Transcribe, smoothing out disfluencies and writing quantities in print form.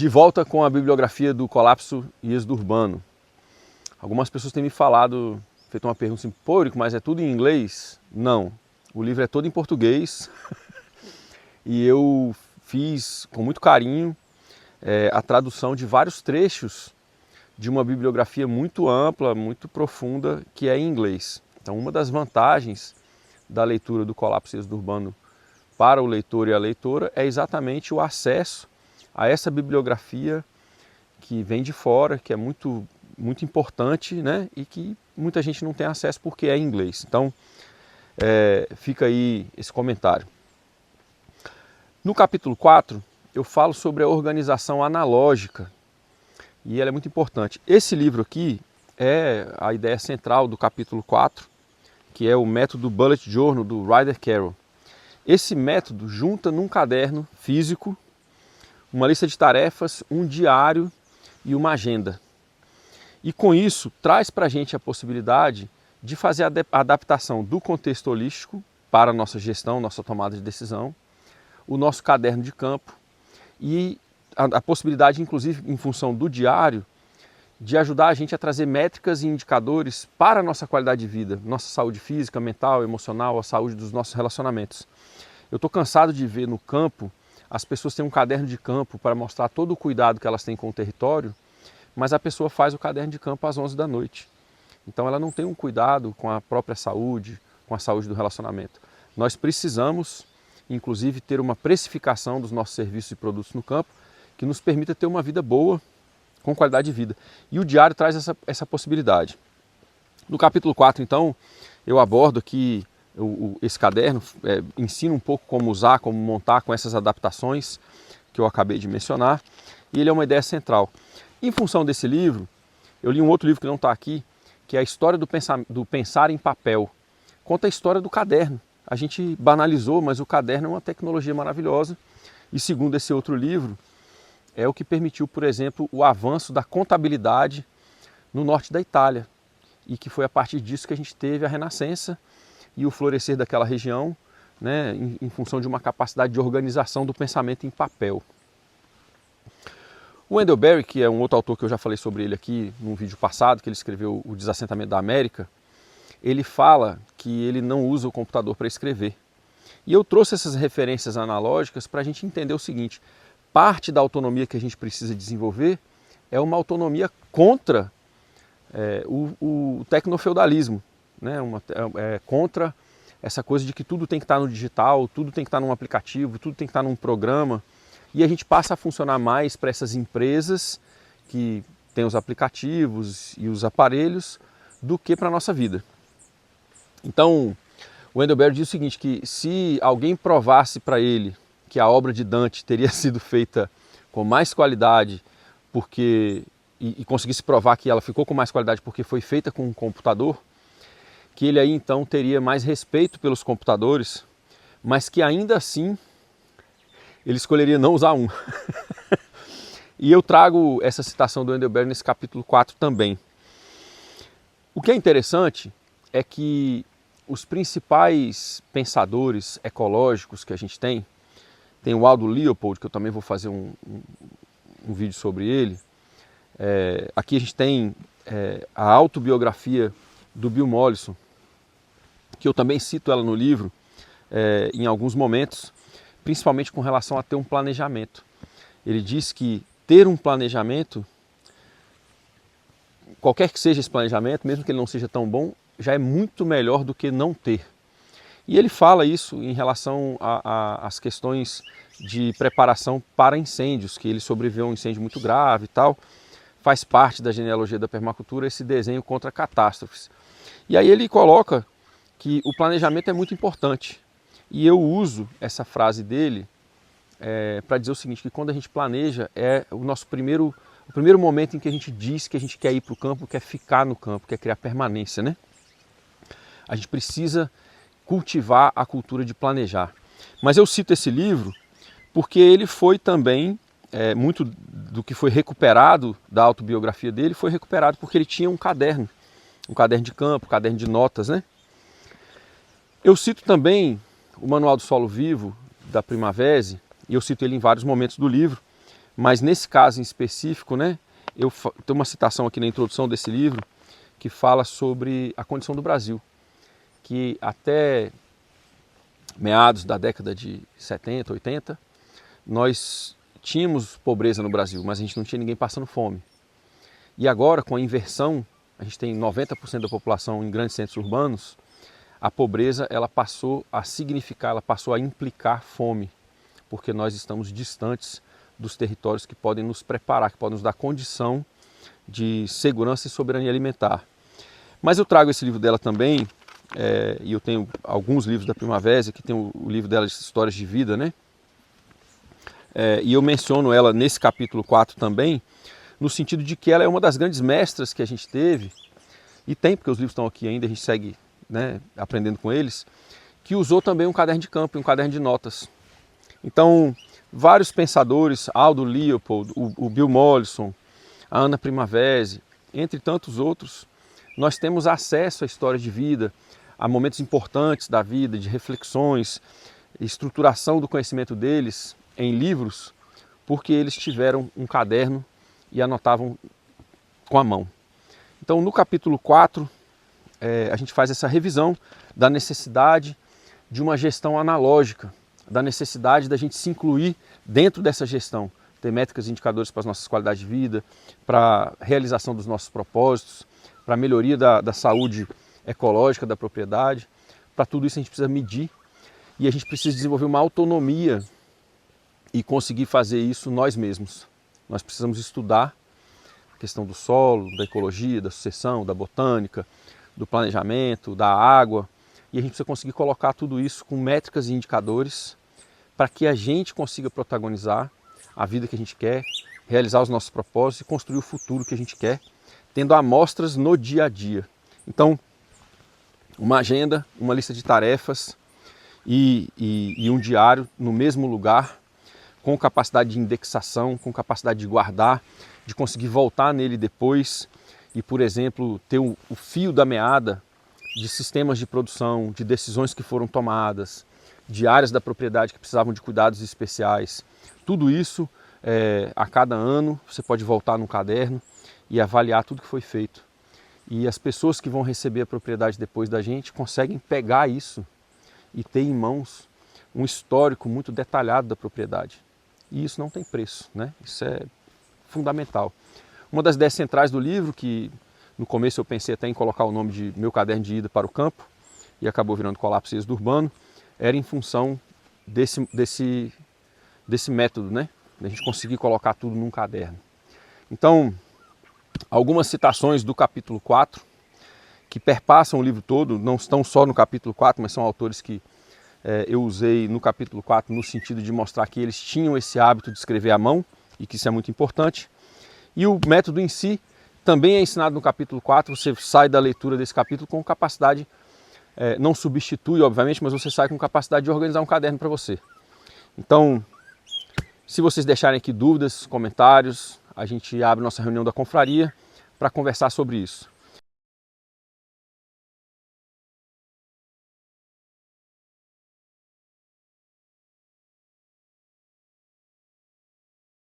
De volta com a bibliografia do Colapso e Êxodo Urbano. Algumas pessoas têm me falado, feito uma pergunta assim, pô, Eurico, mas é tudo em inglês? Não, o livro é todo em português e eu fiz com muito carinho a tradução de vários trechos de uma bibliografia muito ampla, muito profunda, que é em inglês. Então, uma das vantagens da leitura do Colapso e Êxodo Urbano para o leitor e a leitora é exatamente o acesso a essa bibliografia que vem de fora, que é muito importante, né? E que muita gente não tem acesso porque é em inglês. Então, fica aí esse comentário. No capítulo 4, eu falo sobre a organização analógica e ela é muito importante. Esse livro aqui é a ideia central do capítulo 4, que é o método Bullet Journal do Ryder Carroll. Esse método junta num caderno físico uma lista de tarefas, um diário e uma agenda. E com isso traz para a gente a possibilidade de fazer a adaptação do contexto holístico para a nossa gestão, nossa tomada de decisão, o nosso caderno de campo e a possibilidade, inclusive, em função do diário, de ajudar a gente a trazer métricas e indicadores para a nossa qualidade de vida, nossa saúde física, mental, emocional, a saúde dos nossos relacionamentos. Eu estou cansado de ver no campo as pessoas têm um caderno de campo para mostrar todo o cuidado que elas têm com o território, mas a pessoa faz o caderno de campo às 11 da noite. Então ela não tem um cuidado com a própria saúde, com a saúde do relacionamento. Nós precisamos, inclusive, ter uma precificação dos nossos serviços e produtos no campo que nos permita ter uma vida boa, com qualidade de vida. E o diário traz essa possibilidade. No capítulo 4, então, eu abordo aqui esse caderno, ensino um pouco como usar, como montar com essas adaptações que eu acabei de mencionar, e ele é uma ideia central. Em função desse livro, eu li um outro livro que não está aqui, que é a história do pensar em papel. Conta a história do caderno. A gente banalizou, mas o caderno é uma tecnologia maravilhosa, e segundo esse outro livro, é o que permitiu, por exemplo, o avanço da contabilidade no norte da Itália, e que foi a partir disso que a gente teve a Renascença e o florescer daquela região, né, em função de uma capacidade de organização do pensamento em papel. O Wendell Berry, que é um outro autor que eu já falei sobre ele aqui num vídeo passado, que ele escreveu O Desassentamento da América, ele fala que ele não usa o computador para escrever. E eu trouxe essas referências analógicas para a gente entender o seguinte: parte da autonomia que a gente precisa desenvolver é uma autonomia contra o tecnofeudalismo, né? Contra essa coisa de que tudo tem que estar no digital, tudo tem que estar num aplicativo, tudo tem que estar num programa, e a gente passa a funcionar mais para essas empresas que têm os aplicativos e os aparelhos do que para a nossa vida. Então, o Wendell Berry diz o seguinte, que se alguém provasse para ele que a obra de Dante teria sido feita com mais qualidade e conseguisse provar que ela ficou com mais qualidade porque foi feita com um computador, que ele aí então teria mais respeito pelos computadores, mas que ainda assim ele escolheria não usar um. E eu trago essa citação do Wendell Berry nesse capítulo 4 também. O que é interessante é que os principais pensadores ecológicos que a gente tem o Aldo Leopold, que eu também vou fazer um vídeo sobre ele. Aqui a gente tem a autobiografia do Bill Mollison, que eu também cito ela no livro em alguns momentos, principalmente com relação a ter um planejamento. Ele diz que ter um planejamento, qualquer que seja esse planejamento, mesmo que ele não seja tão bom, já é muito melhor do que não ter. E ele fala isso em relação às questões de preparação para incêndios, que ele sobreviveu a um incêndio muito grave e tal. Faz parte da genealogia da permacultura esse desenho contra catástrofes. E aí ele coloca que o planejamento é muito importante. E eu uso essa frase dele para dizer o seguinte, que quando a gente planeja é o primeiro momento em que a gente diz que a gente quer ir para o campo, quer ficar no campo, quer criar permanência, né? A gente precisa cultivar a cultura de planejar. Mas eu cito esse livro porque ele foi também, muito do que foi recuperado da autobiografia dele, foi recuperado porque ele tinha um caderno de campo, um caderno de notas, né? Eu cito também o Manual do Solo Vivo, da Primavera, e eu cito ele em vários momentos do livro, Mas nesse caso em específico, né, tem uma citação aqui na introdução desse livro que fala sobre a condição do Brasil, que até meados da década de 70, 80, nós tínhamos pobreza no Brasil, mas a gente não tinha ninguém passando fome. E agora, com a inversão, a gente tem 90% da população em grandes centros urbanos, a pobreza ela passou a significar, ela passou a implicar fome, porque nós estamos distantes dos territórios que podem nos preparar, que podem nos dar condição de segurança e soberania alimentar. Mas eu trago esse livro dela também, e eu tenho alguns livros da Primavera, que tem o livro dela de Histórias de Vida, né? E eu menciono ela nesse capítulo 4 também, no sentido de que ela é uma das grandes mestras que a gente teve, e tem, porque os livros estão aqui ainda, a gente segue, né, aprendendo com eles, que usou também um caderno de campo, um caderno de notas. Então, vários pensadores, Aldo Leopold, o Bill Mollison, a Ana Primavera, entre tantos outros, nós temos acesso à história de vida, a momentos importantes da vida, de reflexões, estruturação do conhecimento deles em livros, porque eles tiveram um caderno e anotavam com a mão. Então, no capítulo 4, a gente faz essa revisão da necessidade de uma gestão analógica, da necessidade da gente se incluir dentro dessa gestão, ter métricas e indicadores para as nossas qualidades de vida, para a realização dos nossos propósitos, para a melhoria da saúde ecológica da propriedade. Para tudo isso a gente precisa medir e a gente precisa desenvolver uma autonomia e conseguir fazer isso nós mesmos. Nós precisamos estudar a questão do solo, da ecologia, da sucessão, da botânica, do planejamento, da água, e a gente precisa conseguir colocar tudo isso com métricas e indicadores para que a gente consiga protagonizar a vida que a gente quer, realizar os nossos propósitos e construir o futuro que a gente quer, tendo amostras no dia a dia. Então, uma agenda, uma lista de tarefas e um diário no mesmo lugar, com capacidade de indexação, com capacidade de guardar, de conseguir voltar nele depois e, por exemplo, ter o fio da meada de sistemas de produção, de decisões que foram tomadas, de áreas da propriedade que precisavam de cuidados especiais. Tudo isso, a cada ano, você pode voltar no caderno e avaliar tudo que foi feito. E as pessoas que vão receber a propriedade depois da gente conseguem pegar isso e ter em mãos um histórico muito detalhado da propriedade. E isso não tem preço, né? Isso é fundamental. Uma das ideias centrais do livro, que no começo eu pensei até em colocar o nome de Meu Caderno de Ida para o Campo, e acabou virando Colapso e Êxodo Urbano, era em função desse método, né? A gente conseguir colocar tudo num caderno. Então, algumas citações do capítulo 4, que perpassam o livro todo, não estão só no capítulo 4, mas são autores que eu usei no capítulo 4 no sentido de mostrar que eles tinham esse hábito de escrever à mão e que isso é muito importante. E o método em si também é ensinado no capítulo 4, você sai da leitura desse capítulo com capacidade, não substitui obviamente, mas você sai com capacidade de organizar um caderno para você. Então, se vocês deixarem aqui dúvidas, comentários, a gente abre nossa reunião da confraria para conversar sobre isso.